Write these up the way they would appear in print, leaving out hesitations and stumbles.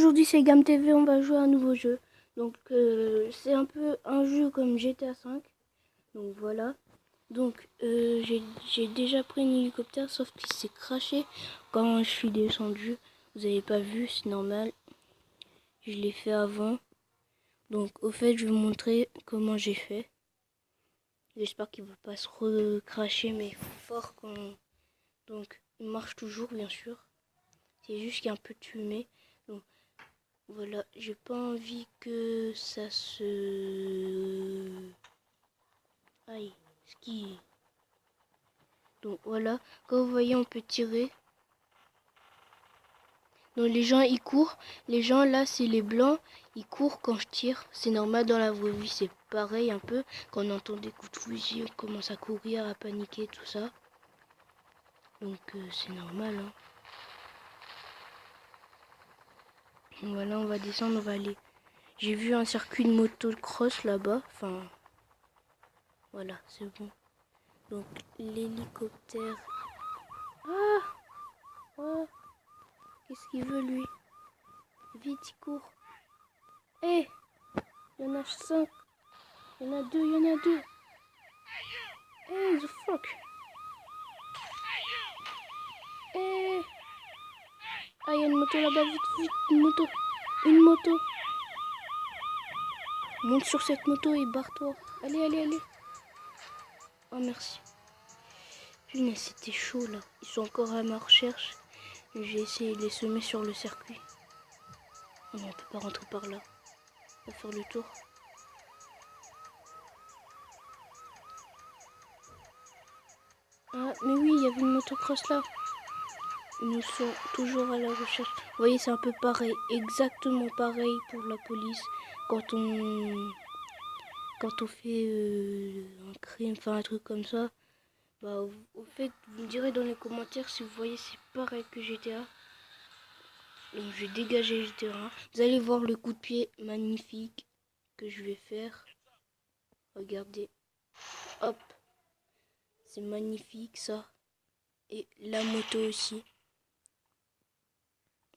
aujourd'hui c'est Game TV, on va jouer à un nouveau jeu. Donc c'est un peu un jeu comme GTA 5. Donc voilà. Donc j'ai déjà pris un hélicoptère sauf qu'il s'est craché quand je suis descendu. Vous avez pas vu, c'est normal. Je l'ai fait avant. Donc au fait je vais vous montrer comment j'ai fait. J'espère qu'il va pas se recracher mais fort quand... Donc il marche toujours bien sûr. C'est juste qu'il y a un peu de fumée. Donc voilà, j'ai pas envie que ça se... Aïe, ski. Donc voilà, comme vous voyez, on peut tirer. Donc les gens, ils courent. Les gens, là, c'est les blancs. Ils courent quand je tire. C'est normal dans la vraie vie, c'est pareil un peu. Quand on entend des coups de fusil, on commence à courir, à paniquer, tout ça. Donc c'est normal, hein. Voilà, on va descendre, on va aller. J'ai vu un circuit de motocross là-bas. Enfin, voilà, c'est bon. Donc l'hélicoptère. Ah, oh, qu'est-ce qu'il veut lui? Vite, il court. Eh, il y en a 5. Il y en a 2, il y en a 2. Eh, the fuck. Eh. Ah, il y a une moto là-bas, vite, vite, une moto. Une moto. Monte sur cette moto et barre-toi. Allez, allez, allez. Oh, merci. Punaise, c'était chaud là. Ils sont encore à ma recherche. J'ai essayé de les semer sur le circuit. Oh non, on peut pas rentrer par là. On va faire le tour. Ah, mais oui, il y avait une motocross là. Nous sommes toujours à la recherche. Vous voyez, c'est un peu pareil, exactement pareil pour la police. Quand on fait un crime, enfin un truc comme ça, bah au fait, vous me direz dans les commentaires si vous voyez, c'est pareil que GTA. Donc je vais dégager GTA. Vous allez voir le coup de pied magnifique que je vais faire. Regardez, hop, c'est magnifique ça. Et la moto aussi.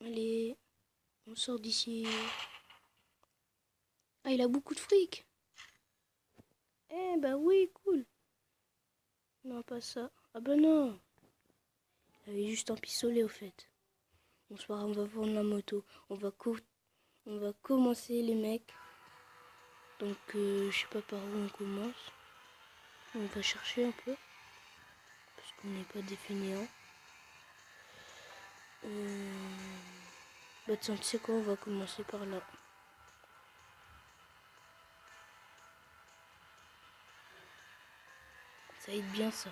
Allez, on sort d'ici. Ah, il a beaucoup de fric. Eh bah oui, cool. Non, pas ça. Ah bah non. Il avait juste un pistolet au fait. Bonsoir, on va prendre la moto. On va commencer les mecs. Donc je sais pas par où on commence. On va chercher un peu. Parce qu'on n'est pas des fainéants. Bah tiens, tu sais quoi, on va commencer par là. Ça aide bien ça.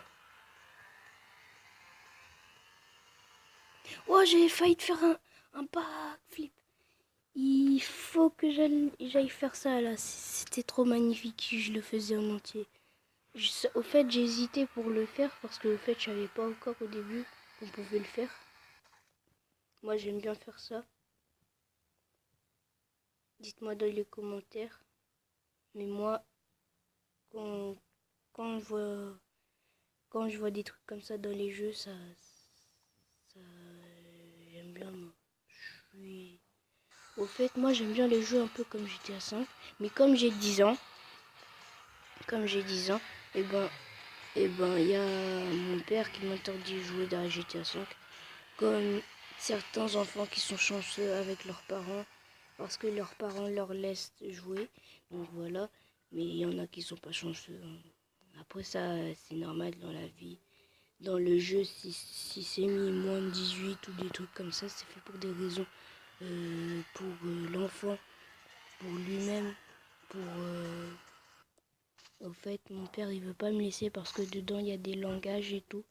Oh, j'ai failli te faire un backflip. Il faut que j'aille faire ça là. C'était trop magnifique. Je le faisais en entier. Au fait, j'ai hésité pour le faire parce que au fait, je savais pas encore au début qu'on pouvait le faire. Moi, j'aime bien faire ça. Dites-moi dans les commentaires. Mais moi, quand je vois des trucs comme ça dans les jeux, ça j'aime bien moi. Au fait, moi, j'aime bien les jeux un peu comme GTA 5. Mais comme j'ai 10 ans, et ben, il y a mon père qui m'interdit de jouer dans GTA 5. Comme certains enfants qui sont chanceux avec leurs parents, parce que leurs parents leur laissent jouer. Donc voilà, mais il y en a qui sont pas chanceux, hein. Après ça, c'est normal dans la vie. Dans le jeu, si c'est mis moins de 18 ou des trucs comme ça, c'est fait pour des raisons. Pour l'enfant, pour lui-même, pour... Au fait, mon père, il veut pas me laisser parce que dedans, il y a des langages et tout.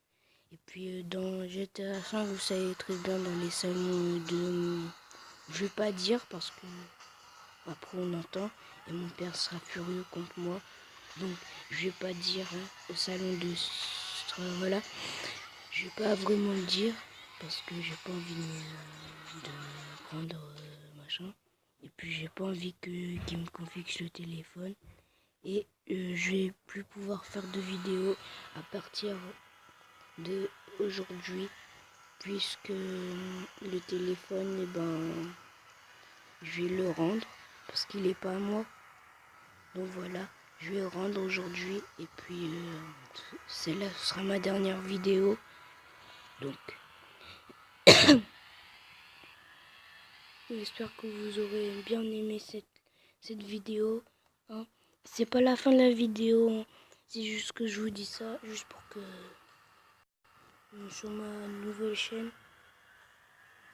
Et puis dans GTA 5, vous savez très bien, dans les salons de... Je vais pas dire parce que après on entend et mon père sera furieux contre moi. Donc je vais pas dire, hein, au salon de... Voilà. Je vais pas vraiment le dire parce que j'ai pas envie de prendre machin. Et puis j'ai pas envie qu'il me confisque le téléphone. Et je vais plus pouvoir faire de vidéos à partir de aujourd'hui puisque le téléphone, eh ben, je vais le rendre parce qu'il est pas à moi. Donc voilà, je vais le rendre aujourd'hui et puis celle-là ce sera ma dernière vidéo. Donc j'espère que vous aurez bien aimé cette vidéo. Hein. C'est pas la fin de la vidéo, hein. C'est juste que je vous dis ça, juste pour que sur ma nouvelle chaîne.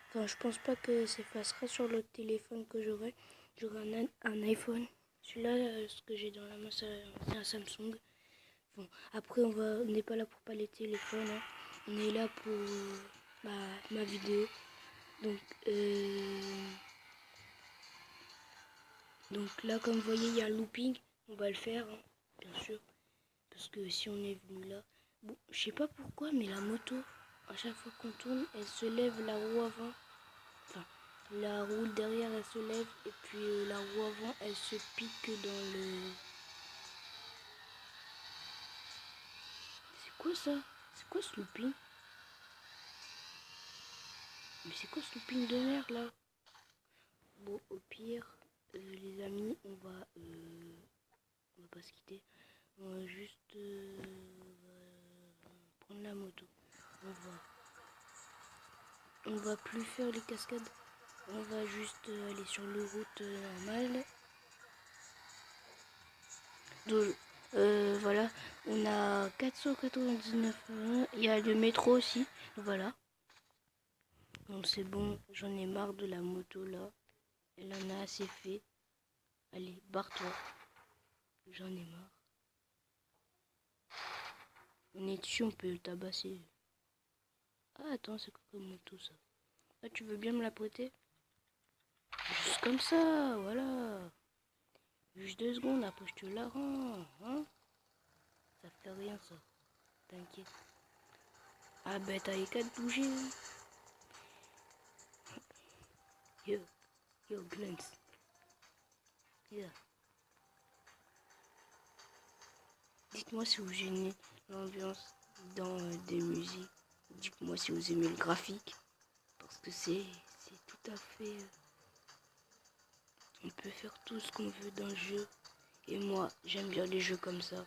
Enfin, je pense pas que s'effacera sur le téléphone que j'aurai. J'aurai un iPhone. Celui-là, ce que j'ai dans la main, c'est un Samsung. Bon, après, on n'est pas là pour parler de téléphone. Hein. On est là pour ma vidéo. Donc là, comme vous voyez, il y a un looping. On va le faire, hein, bien sûr. Parce que si on est venu là... Bon, je sais pas pourquoi, mais la moto, à chaque fois qu'on tourne, elle se lève la roue avant. Enfin, la roue derrière, elle se lève. Et puis la roue avant, elle se pique dans le... C'est quoi ça? C'est quoi ce looping? Mais c'est quoi ce looping de merde là? Bon, au pire, les amis, on va pas se quitter. On va juste prendre la moto. On va plus faire les cascades. On va juste aller sur les routes normales. Donc, voilà. On a 499 euros. Il y a le métro aussi. Voilà. Donc c'est bon. J'en ai marre de la moto là. Elle en a assez fait. Allez, barre-toi. J'en ai marre. On est dessus, on peut le tabasser. Ah, attends, c'est quoi comme moto ça? Ah, tu veux bien me la prêter? Juste comme ça, voilà. Juste 2 secondes, après je te la rends. Hein? Ça fait rien ça. T'inquiète. Ah, ben t'as qu'à te bouger. Yo, Glance. Yeah. Dites-moi si vous aimez l'ambiance dans des musiques. Dites-moi si vous aimez le graphique. Parce que c'est tout à fait... on peut faire tout ce qu'on veut dans le jeu. Et moi, j'aime bien les jeux comme ça.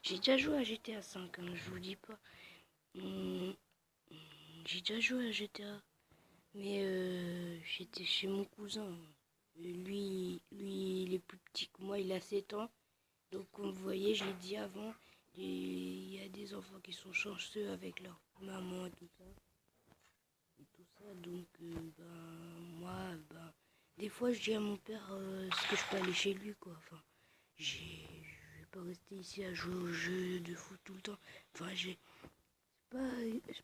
J'ai déjà joué à GTA 5, hein, je vous dis pas. J'ai déjà joué à GTA. Mais j'étais chez mon cousin. Lui, il est plus petit que moi, il a 7 ans. Donc comme vous voyez, je l'ai dit avant, il y a des enfants qui sont chanceux avec leur maman et tout ça. Donc moi, des fois je dis à mon père est-ce que je peux aller chez lui quoi. Enfin, je vais pas rester ici à jouer aux jeux de foot tout le temps. Enfin, c'est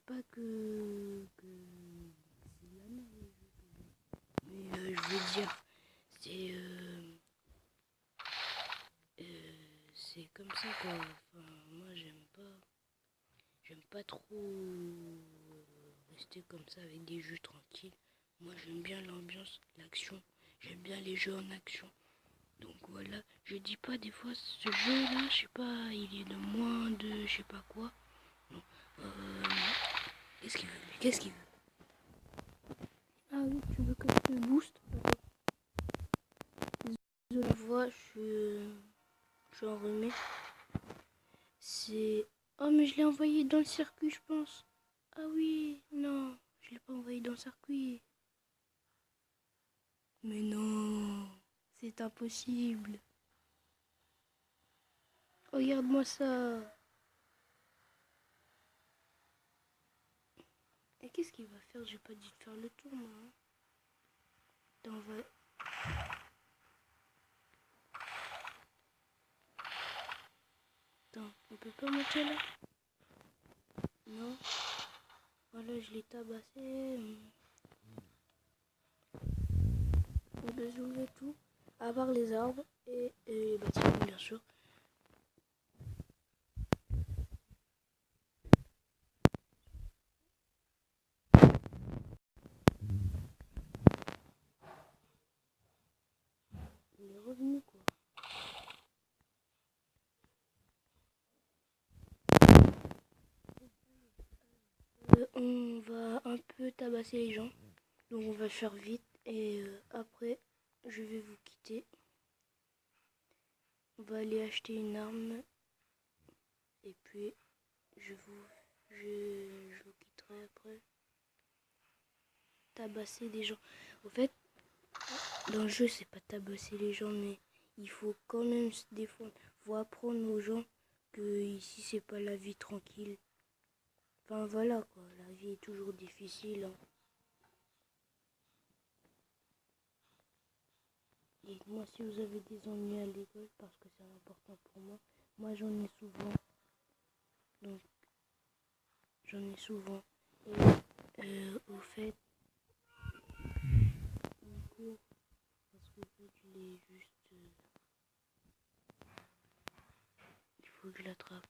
pas que c'est de la merde. Mais je veux dire, c'est comme ça quoi. Enfin, moi j'aime pas trop rester comme ça avec des jeux tranquilles. Moi j'aime bien l'ambiance, l'action. J'aime bien les jeux en action. Donc voilà, je dis pas des fois ce jeu là, je sais pas, il est de moins de je sais pas quoi. Non. Qu'est-ce qu'il veut? Qu'est-ce qu'il veut? Ah oui, tu veux que je te booste? Je la vois, je suis enrhumé. C'est... Oh mais je l'ai envoyé dans le circuit je pense. Ah oui, non, je l'ai pas envoyé dans le circuit. Mais non, c'est impossible. Regarde-moi ça. Et qu'est-ce qu'il va faire? J'ai pas dit de faire le tour moi. Hein. Attends, Attends, on peut pas monter là? Non. Voilà, je l'ai tabassé. On peut soulever tout. À part les arbres et les bâtiments bien sûr. Il est revenu quoi. On va un peu peu tabasser les gens. Donc on va le faire vite et après je vais vous quitter. On va aller acheter une arme et puis je vous quitterai après. Tabasser des gens. En fait, dans le jeu, c'est pas tabasser les gens, mais il faut quand même se défendre. Faut apprendre aux gens que ici c'est pas la vie tranquille. Enfin voilà quoi, la vie est toujours difficile. Hein. Dites-moi si vous avez des ennuis à l'école parce que c'est important pour moi. Moi j'en ai souvent. Donc j'en ai souvent. Et au fait, mon cours, parce que il est juste. Il faut que je l'attrape.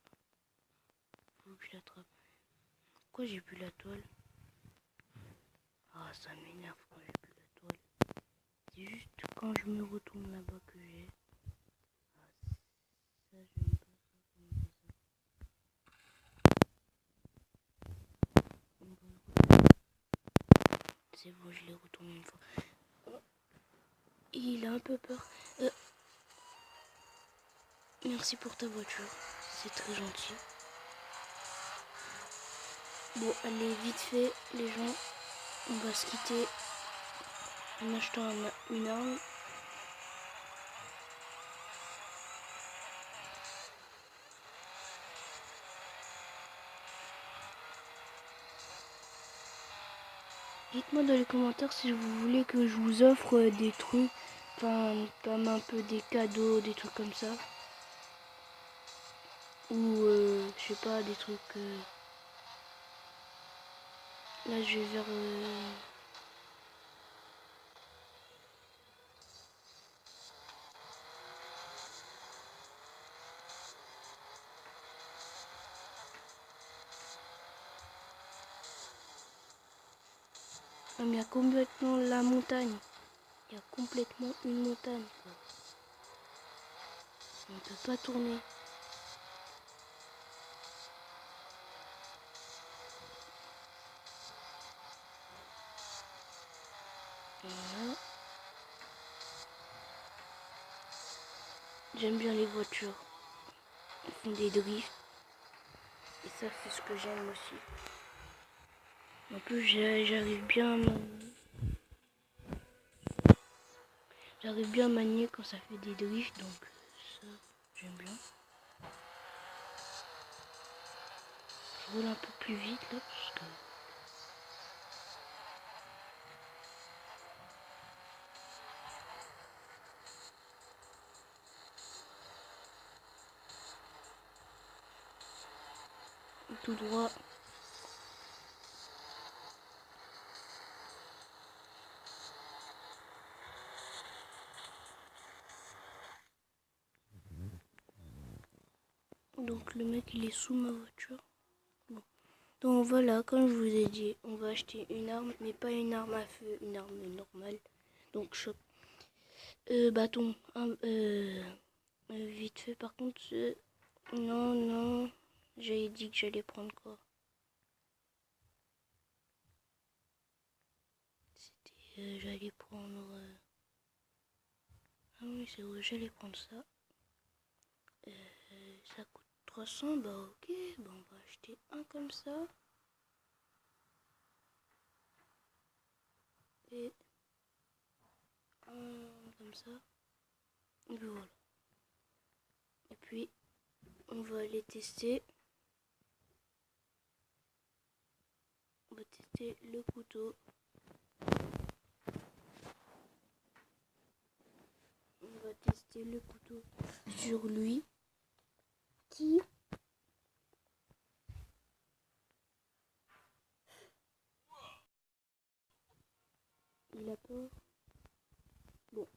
Pourquoi j'ai plus la toile? Ah, ça m'énerve quand j'ai plus la toile. C'est juste quand je me retourne là-bas que j'ai. Ah, ça, j'aime pas ça. C'est bon, je l'ai retourné une fois. Il a un peu peur. Merci pour ta voiture. C'est très gentil. Bon, allez, vite fait, les gens. On va se quitter en achetant une arme. Dites-moi dans les commentaires si vous voulez que je vous offre des trucs, enfin comme un peu des cadeaux, des trucs comme ça. Ou je sais pas, des trucs... Là je vais vers... il y a complètement la montagne. Il y a complètement une montagne. Quoi. On ne peut pas tourner. Voilà. J'aime bien les voitures. Elles font des drifts. Et ça c'est ce que j'aime aussi. En plus j'arrive bien à manier quand ça fait des drifts. Donc ça j'aime bien. Je roule un peu plus vite là parce que... Tout droit. Donc le mec il est sous ma voiture. Bon. Donc voilà, comme je vous ai dit, on va acheter une arme, mais pas une arme à feu, une arme normale. Donc choc. Bâton. Vite fait par contre. Non. J'avais dit que j'allais prendre quoi? C'était... j'allais prendre... Ah oui c'est vrai, j'allais prendre ça. Ça coûte 300, bah ok. Bah on va acheter un comme ça. Et un comme ça. Et puis voilà. Et puis on va les tester. On va tester le couteau. On va tester le couteau sur lui. Qui il a peur. Bon.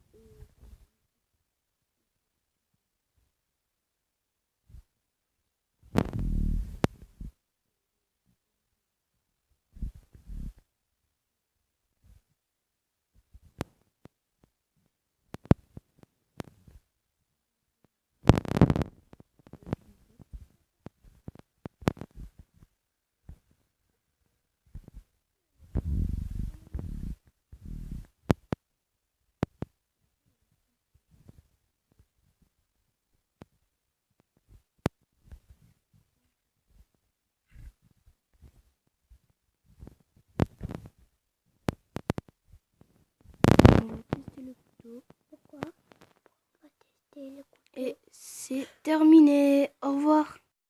Et c'est terminé. Au revoir.